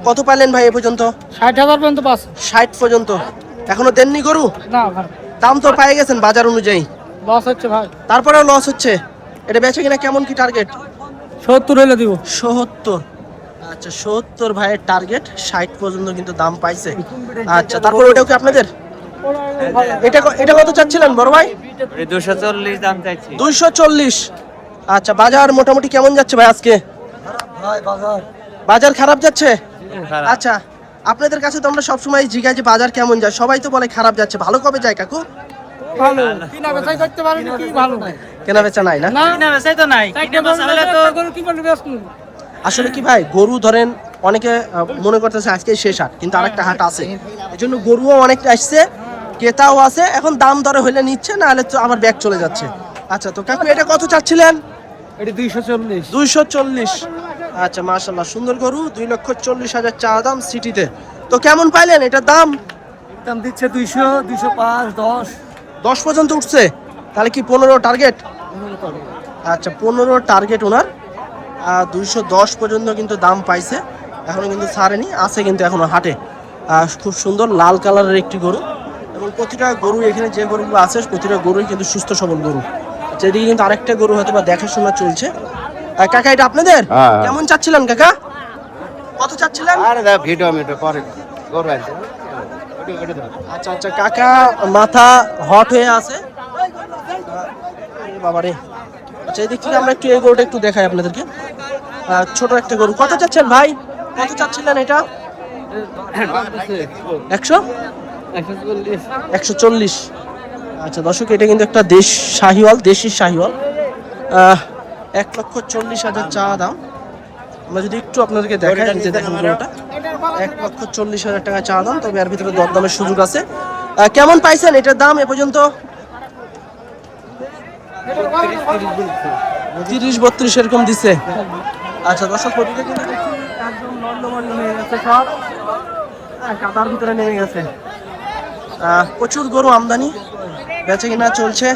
কত পাইলেন ভাই এ পর্যন্ত? 60,000 পর্যন্ত পাস। 60 পর্যন্ত। এখনো দেননি গরু? না ভাই, দাম তো পেয়ে গেছেন বাজার অনুযায়ী, লস হচ্ছে ভাই। তারপরেও লস হচ্ছে। এটা বেচে কিনা কেমন কি টার্গেট? 70 হলে দিব। 70। আচ্ছা, 70 ভাইয়ের টার্গেট, 60 পর্যন্ত কিন্তু দাম পাইছে। আচ্ছা, তারপর ওটাও কি আপনাদের? এটা কত চাচ্ছিলেন বড় ভাই? 240 দাম চাইছি। 240। আচ্ছা, বাজার মোটামুটি কেমন যাচ্ছে ভাই আজকে? বাজার খারাপ যাচ্ছে? আচ্ছা, আপনাদের কাছে তো আমরা সবসময় জিজ্ঞাসা যে বাজার কেমন যায়, সবাই তো বলে খারাপ যাচ্ছে। ভালো কবে যায় কাকু? ভালো কিনা বেচাই করতে পারিনি, কি ভালো কেনা বেচা নাই না? না, কিনা বেচাই তো নাই। কিনা বেচা হলে তো গরু কি বলবে ব্যস্ত। আসলে কি ভাই, গরু ধরেন অনেকে মনে করতেছে আজকে শেষ হাট, কিন্তু আরেকটা হাট আছে, এই জন্য গরুও অনেকটা আসছে, ক্রেতাও আছে। এখন দাম দরে হইলে নিচ্ছে, না হলে তো আবার ব্যাগ চলে যাচ্ছে। আচ্ছা, তো কাকু এটা কত চাচ্ছিলেন? এটা 240। 240। আচ্ছা, মাশাআল্লাহ সুন্দর গরু, 2,40,000 চা দাম সিটিতে। তো কেমন পাইলেন এটার দাম? দাম দিচ্ছে 200, 205, 10। 10 পর্যন্ত উঠছে। তাহলে কি 15 টার্গেট? আচ্ছা, 15 টার্গেট ওনার। 210 পর্যন্ত কিন্তু দাম পাইছে, এখনো কিন্তু ছাড়েনি, আছে কিন্তু এখনো হাটে। খুব সুন্দর লাল কালারের একটি গরু, এবং প্রতিটা গরু এখানে যে গরুগুলো আছে প্রতিটা গরুই কিন্তু সুস্থ সবল গরু। যেদিকে কিন্তু আরেকটা গরু হয়তো বা দেখাশোনা চলছে। কাকা এটা আপনাদের? কেমন চাচ্ছিলেন কাকা? কত চাচ্ছিলেন? ভিডিও পরে গরু আছে। আচ্ছা আচ্ছা, কাকা মাথা হট হয়ে আছে বাবারে। আচ্ছা, এই দিক থেকে আমরা একটু এই গরুটা একটু দেখাই আপনাদেরকে। ছোট একটা গরু। কত চাচ্ছেন ভাই? কত চাচ্ছিলেন এটা? 140। আচ্ছা দর্শক, এটা কিন্তু একটা দেশি শাহিওয়াল। 1,40,000 চা দাম। আমরা যদি একটু আপনাদেরকে দেখাই, যে দেখেন গরুটা 1,40,000 টাকা চা দাম, তবে এর ভিতরে দরদামের সুযোগ আছে। কেমন পাইছেন এটার দাম এ পর্যন্ত? 30-32 এরকম দিছে। আচ্ছা দর্শক, ওদিকে কিন্তু দেখছি একদম নন্দমান্য হয়ে গেছে, সব কাদার ভিতরে নেমে গেছে। প্রচুর গরু আমদানি, বেচে কিনা চলছে।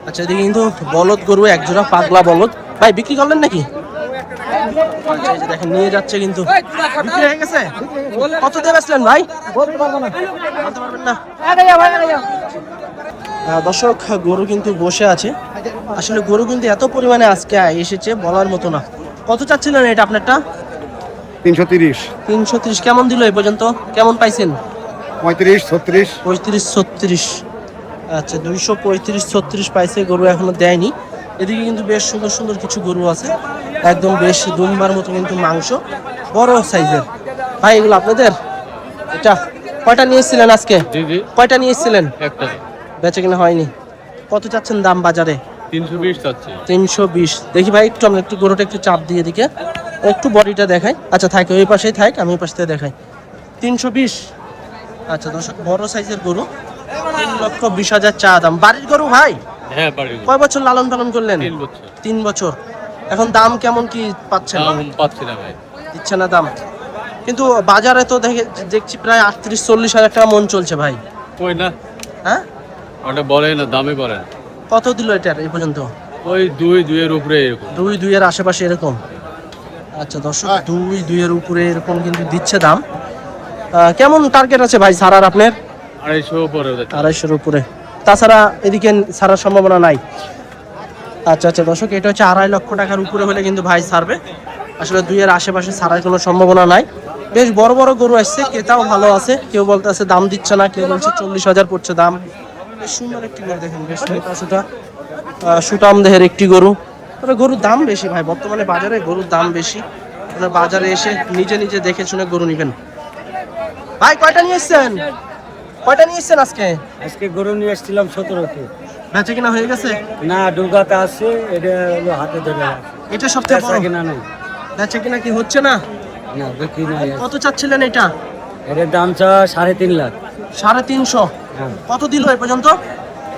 আচ্ছা, এদিকে কিন্তু বলদ গরু, এক জোড়া পাগলা বলদ। ভাই বিক্রি করলেন নাকি? আচ্ছা, এই যে দেখেন নিয়ে যাচ্ছে, কিন্তু বিক্রি হয়ে গেছে। কত দিয়ে বেচলেন ভাই? বলতে পারবেন না? দর্শক, গরু কিন্তু বসে আছে। আসলে গরু কিন্তু এত পরিমাণে আজকে এসেছে বলার মতো না। কত চাচ্ছিলেন এটা আপনারটা? 330। 330। কেমন দিল এই পর্যন্ত? কেমন পাইছেন? 35-36। 35-36। আচ্ছা 235-36 পাইছে, গরু এখনো দেয়নি। এদিকে কিন্তু বেশ সুন্দর সুন্দর কিছু গরু আছে, একদম বেশ দুমবার মতো কিন্তু মাংস, বড় সাইজের। ভাই এগুলো আপনাদের? এটা কয়টা নিয়েছিলেন আজকে? কয়টা নিয়েছিলেন? একটা বেচে কিনা হয়নি। কত চাচ্ছেন দাম বাজারে? 320 চাচ্ছে। 320। দেখি ভাই একটু আমরা একটু গরুটা একটু চাপ দিয়ে দিকে একটু বডিটা দেখাই। আচ্ছা থাক, ওই পাশেই থাক, আমি ওই পাশ থেকে দেখাই। 320। আচ্ছা দর্শক, বড় সাইজের গরু, 3,20,000 চা দাম। বাড়ির গরু ভাই? হ্যাঁ বাড়ি। কয় বছর লালন পালন করলেন? 3 বছর। 3 বছর। এখন দাম কেমন কি পাচ্ছেন? দাম পাচ্ছি না ভাই। দিচ্ছে না দাম, কিন্তু বাজারে তো দেখছি প্রায় 38-40 হাজার টাকা মন চলছে ভাই। ওই না, হ্যাঁ ওটা বলে না, দামে বলে না। কত দিল এটার এই পর্যন্ত? ওই 2 এর উপরে এরকম। 2 এর আশেপাশে এরকম। আচ্ছা দর্শক, 2 এর উপরে এরকম কিন্তু দিচ্ছে দাম। কেমন টার্গেট আছে ভাই সারার আপনার? 250 উপরে। 250-এর উপরে। তাছাড়া এদিকে সারার সম্ভাবনা নাই? আচ্ছা আচ্ছা দর্শক, এটা হচ্ছে 2.5 লক্ষ টাকার উপরে হলে কিন্তু ভাই ছাড়বে। আসলে 2 এর আশেপাশে ছাড়ার কোনো সম্ভাবনা নাই। বেশ বড় বড় গরু আসছে, ক্রেতাও ভালো আছে। কেউ বলতেছে দাম দিচ্ছে না, কেউ বলছে 40,000 পড়ছে দাম। বেশ সুন্দর একটি গরু দেখেন, বেশ সুটাম দেহের একটি গরু। তবে গরুর দাম বেশি ভাই, বর্তমানে বাজারে গরুর দাম বেশি। মানে বাজারে এসে নিজে নিজে দেখে শুনে গরু নেবেন। ভাই কয়টা নিয়ে এসছেন? কয়টা নিয়ে এসছেন আজকে? আজকে গরু নিয়ে এসেছিলাম 17টি। বেচে কিনা হয়ে গেছে? না, ডুগাতে আছে, এটা হলো হাতে ধরে আছে। এটা সবচেয়ে বড়। কিনা নেই, বেচে কিনা কি হচ্ছে না? না বিক্রি নাই। কত চাচ্ছিলেন এটা? এটার দাম চা 3.5 লাখ। 350। হ্যাঁ, কত দিল এই পর্যন্ত?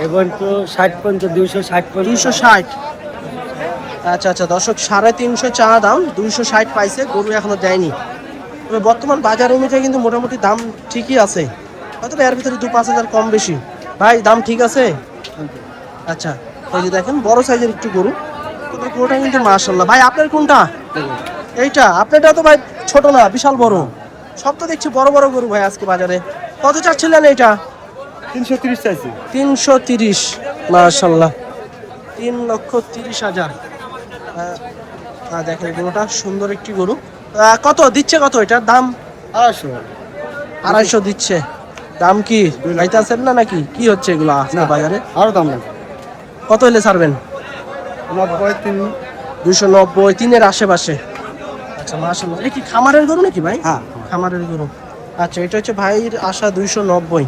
এবং তো 60 260 260। আচ্ছা আচ্ছা দর্শক, 350 চা দাম, 260 পাইছে, গরু এখনো দেয়নি। তবে বর্তমান বাজার অনুযায়ী কিন্তু মোটামুটি দাম ঠিকই আছে, হয়তো এর ভিতরে 2-5 হাজার কম বেশি। ভাই দাম ঠিক আছে? আচ্ছা, এই যে দেখেন বড় সাইজের একটু গরু, তবে গরুটা কিন্তু মাশাআল্লাহ। ভাই আপনার কোনটা? এইটা? আপনারটা তো ভাই ছোট না, বিশাল বড়। সব তো দেখছি বড় বড় গরু ভাই আজকে বাজারে। কত চাচ্ছিলেন এইটা? 330 চাইছি। 330। মাশাআল্লাহ, 3,30,000। দেখেন গরুটা সুন্দর একটি গরু। কত দিচ্ছে, কত এটার দাম? 250 দিচ্ছে। দাম কি পাইতেছেন না নাকি কি হচ্ছে এগুলা আজকে বাজারে? আরো দাম লাগবে। কত হলে ছাড়বেন? 90 290, 3 আশেপাশে। আচ্ছা মাশাআল্লাহ, এটা কি খামারের গরু নাকি ভাই? হ্যাঁ খামারের গরু। আচ্ছা, এটা হচ্ছে ভাইয়ের আশা 290।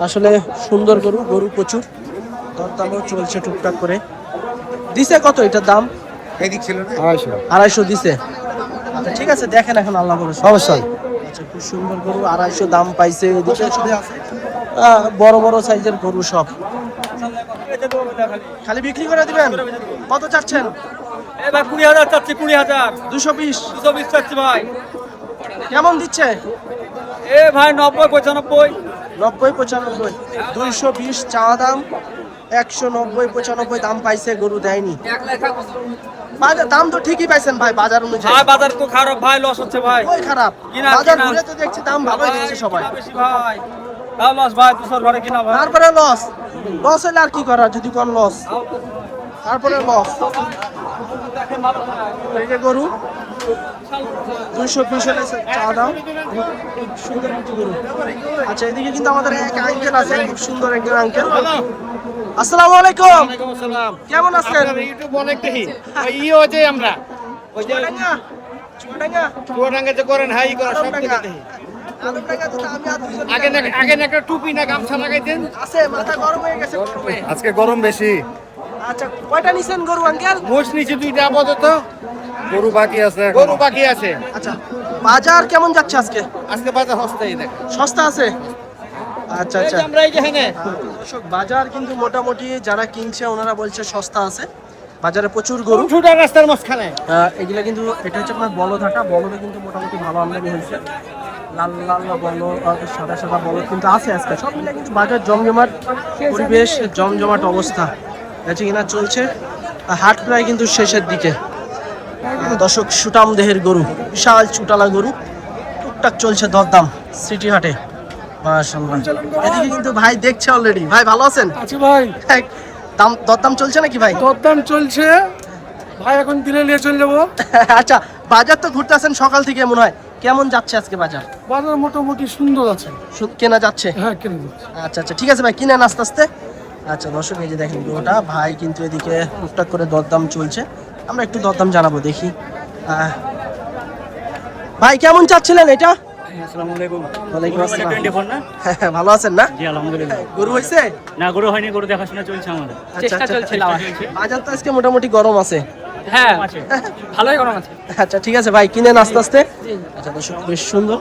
আসলে সুন্দর গরু, গরু প্রচুর, দরদামও চলছে টুকটাক করে। দিছে কত এটার দাম? এদিক ছিল না 250। 250 দিছে। আচ্ছা ঠিক আছে, দেখেন এখন আল্লাহ ভরসা। অবশ্যই। আচ্ছা, খুব সুন্দর গরু, 250 দাম পাইছে। এদিকে বড় বড় সাইজের গরু সব। খালি বিক্রি করে দিবেন? কত চাচ্ছেন? এবার 20,000 চাচ্ছি। 20,000। 220। 220 চাচ্ছি ভাই। কেমন দিচ্ছে? এ ভাই 90 95। 90-95। 220 চা দাম, 190-95 দাম পাইছে, গরু দেয়নি। বাজার দাম তো ঠিকই পাইছেন ভাই বাজার অনুযায়ী। ভাই বাজার তো খারাপ ভাই, লস হচ্ছে ভাই। ওই খারাপ বাজার ঘুরে তো দেখছি দাম ভালোই দিচ্ছে সবাই। বেশি ভাই, তাও লস ভাই, দুশোর ঘরে কিনা ভাই। তারপরে লস হলে আর কি করার, যদি কোন লস, তারপরে লস। এই যে গরু 220 হলে চা দাম, সুন্দর একটি গরু। আচ্ছা, এদিকে কিন্তু আমাদের এক আঙ্কেল আছে, খুব সুন্দর একজন আঙ্কেল। আসসালামু আলাইকুম। কেমন আছেন? ইউটিউব অনেক দেখি, ই হচ্ছে আমরা ওই যে চুয়াডাঙ্গা যে করেন, হাই করা সব দেখি। আগে না একটা টুপি না গামছা লাগাইতেন। আছে, মাথা গরম হয়ে গেছে গরমে। আজকে গরম বেশি। আচ্ছা, কয়টা নিছেন গরু আঙ্কেল? মোষ নিচে 2টা আপাতত, গরু বাকি আছে। গরু বাকি আছে। আচ্ছা, বাজার কেমন যাচ্ছে আজকে? আজকে বাজার সস্তাই দেখ, সস্তা আছে? আচ্ছা আচ্ছা আমরা এই যে হেনে দর্শক, বাজার কিন্তু মোটামুটি যারা কিনছে ওনারা বলছে সস্তা আছে। বাজারে প্রচুর গরু। ছুটা রাস্তার মাঝখানে এগুলা কিন্তু, এটা হচ্ছে আপনার বলদহাটা। বলদে কিন্তু মোটামুটি ভালো আমদানি হয়েছে। লাল লাল বলদ, সাদা সাদা বলদ কিন্তু আছে আজকে। সব মিলে কিন্তু বাজার জমজমাট পরিবেশ, জমজমাট অবস্থা আছে কিনা চলছে। হাট প্রায় কিন্তু শেষের দিকে। দর্শক, সুটাম দেহের গরু, বিশাল চুটালা গরু, টুকটাক চলছে দরদাম সিটি হাটে। মাশাআল্লাহ, এদিকে কিন্তু ভাই দেখছে অলরেডি। ভাই ভালো আছেন? আচ্ছা ভাই, দাম দরদাম চলছে নাকি ভাই? দরদাম চলছে ভাই, এখন দিলে নিয়ে চলে যাবো। আচ্ছা, বাজার তো ঘুরতে আসেন সকাল থেকে মনে হয়, কেমন যাচ্ছে আজকে বাজার? বাজার মোটামুটি সুন্দর আছে। কেনা যাচ্ছে? হ্যাঁ, কিনে দিচ্ছি। আচ্ছা আচ্ছা, ঠিক আছে ভাই, কিনেন আস্তে আস্তে। আচ্ছা দর্শক, এই যে দেখেন গরুটা, ভাই কিন্তু এদিকে টুকটাক করে দরদাম চলছে, আমরা একটু দরদাম জানাবো, দেখি। ভাই কেমন চাচ্ছিলেন এটা? আসসালামু আলাইকুম। ওয়ালাইকুম আসসালাম। 24 না? ভালো আছেন না? জি আলহামদুলিল্লাহ। গরু হয়েছে? না গরু হয়নি, গরু দেখাশোনা চলছে আমাদের। চেষ্টা চলছে। বাজার তো আজকে মোটামুটি গরম আছে। হ্যাঁ আছে। ভালোই গরম আছে। আচ্ছা ঠিক আছে ভাই, কিনেন আস্তে আস্তে। আচ্ছা দর্শক, বেশ সুন্দর,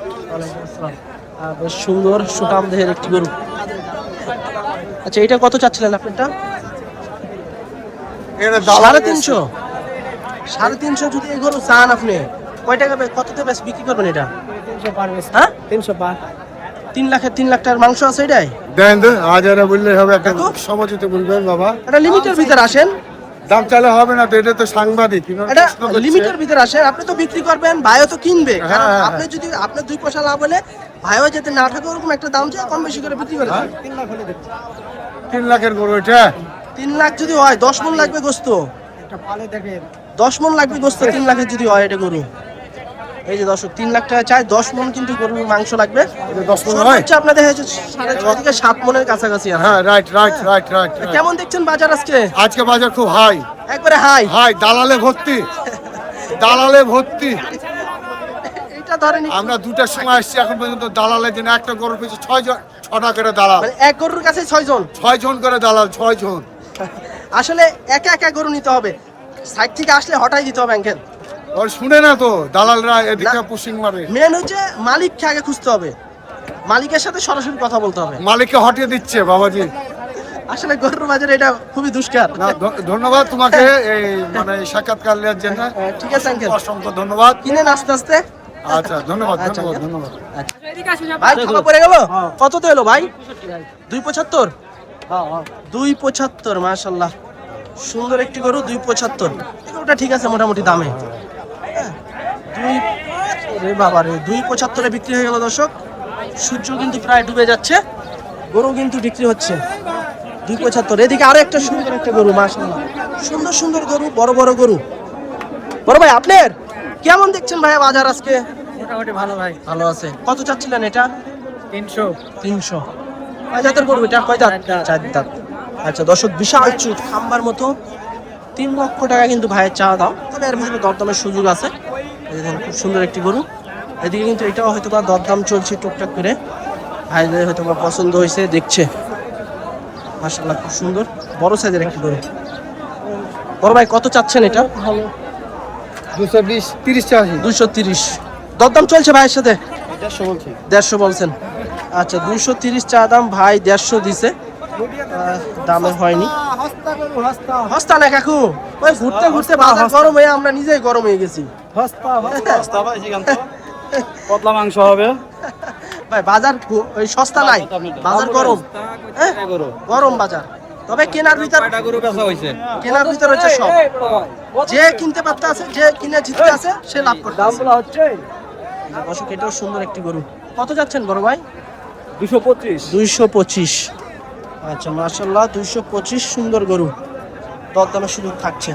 বেশ সুন্দর সুটাম দেহের একটি গরু। আচ্ছা এটা কত চাচ্ছিলেন আপনারটা? 350। 350 যদি এই গরু চান আপনি, কয় টাকা কততে বেশ বিক্রি করবেন এটা? 3 লাখ টাকার মাংস আছে এটাই? দেন দেন, হাজারে বললে হবে, একটা সমাজতে বলবেন বাবা। এটা লিমিটের ভিতর আসেন, দাম চালে হবে না তো, এটা তো সাংবাদিক। এটা লিমিটের ভিতর আসে, আপনি তো বিক্রি করবেন, ভাইও তো কিনবে। কারণ হ্যাঁ। আপনি যদি আপনার 2 পয়সা লাভ হলে ভাইও যাতে না থাকে ওরকম একটা দাম চাই, কম বেশি করে বিক্রি করে দেন। 3 লাখের গরু এটা। 3 লাখ যদি হয় 10 মণ লাগবে গোস্ত। 10 মণ লাগবে গোস্ত 3 লাখের যদি হয় এটা গরু। এই যে দর্শক, 3 লাখ টাকা চাই, 10 মণ কিন্তু গরুর মাংস লাগবে। 10 মণ হয়? সর্বোচ্চ আপনাদের হচ্ছে 6.5 থেকে 7 মণের কাছাকাছি আছে। হ্যাঁ, রাইট। কেমন দেখছেন বাজার আজকে? আজকে বাজার খুব হাই একবারে হাই। হাই, দালালে ভর্তি। এটা ধরেন আমরা 2টার সময় আসছি, এখন পর্যন্ত দালালের জন্য একটা গরুর পিছু 6টা করে দালাল, মানে এক গরুর কাছে 6 জন। 6 জন করে দালাল, 6 জন। আসলে একা একা গরু নিতে হবে, সাইড থেকে আসলে হটাই দিতে হবে আঙ্কেল। ওর শুনে না তো, দালালরা এদিকে পুশিং মারে। মেন হচ্ছে মালিককে আগে খুঁজতে হবে, মালিকের সাথে সরাসরি কথা বলতে হবে। মালিককে হটিয়ে দিচ্ছে বাবাজি। আসলে গরুর বাজারে এটা খুবই দুষ্কার। না, ধন্যবাদ তোমাকে এই মানে সাক্ষাৎকার নেওয়ার জন্য। ঠিক আছে আঙ্কেল, অসংখ্য ধন্যবাদ। কিনেন আস্তে আস্তে। আচ্ছা, ধন্যবাদ। ভাই খাওয়া পড়ে গেল? কত তো এলো ভাই? 275। 275, মাশাআল্লাহ, সুন্দর একটি গরু। 275 গরুটা ঠিক আছে মোটামুটি দামে। রে বাবা রে, 275 বিক্রি হয়ে গেল দর্শক। সূর্য কিন্তু প্রায় ডুবে যাচ্ছে, গরু কিন্তু বিক্রি হচ্ছে 275। এদিকে আরো একটা সুন্দর একটা গরু, মাশাআল্লাহ, সুন্দর সুন্দর গরু, বড় বড় গরু। বড় ভাই আপনার কেমন দেখছেন ভাই বাজার আজকে? মোটামুটি ভালো ভাই। ভালো আছে। কত চাচ্ছিলেন এটা? 300। কয় জাতের গরু এটা? কয় দাঁত? 4 দাঁত। আচ্ছা দর্শক, বিশাল চুট, খাম্বার মতো। 3 লক্ষ টাকা কিন্তু ভাইয়ের চাওয়া দাম, তবে এর ভিতরে দরদামের সুযোগ আছে। এই দেখুন, খুব সুন্দর একটি গরু। এদিকে কিন্তু এটাও হয়তো বা দরদাম চলছে টুকটাক করে, ভাইদের হয়তো বা পছন্দ হয়েছে, দেখছে। মাশাআল্লাহ, খুব সুন্দর বড় সাইজের একটি গরু। বড় ভাই কত চাচ্ছেন এটা? 220, 30 চাচ্ছি। 230 দরদাম চলছে ভাইয়ের সাথে? 150 বলছেন। আচ্ছা, 230 চা দাম, ভাই 150 দিছে, দামে হয়নি। হস্তা না কাকু, ওই ঘুরতে ঘুরতে বাজার গরম হয়ে আমরা নিজেই গরম হয়ে গেছি। পতলা মাংস হবে ভাই বাজার ওই সস্তা নাই, বাজার গরম। গরম বাজার, তবে কেনার ভিতর গরু বেচা হয়েছে। কেনার ভিতর হচ্ছে সব। যে কিনতে পারতে আছে, যে কিনে জিততে আছে, সে লাভ করতে আছে। দর্শক, এটাও সুন্দর একটি গরু। কত যাচ্ছেন বড় ভাই? 225। আচ্ছা মাশাআল্লাহ, 225, সুন্দর গরু, দরদামের সুযোগ থাকছে।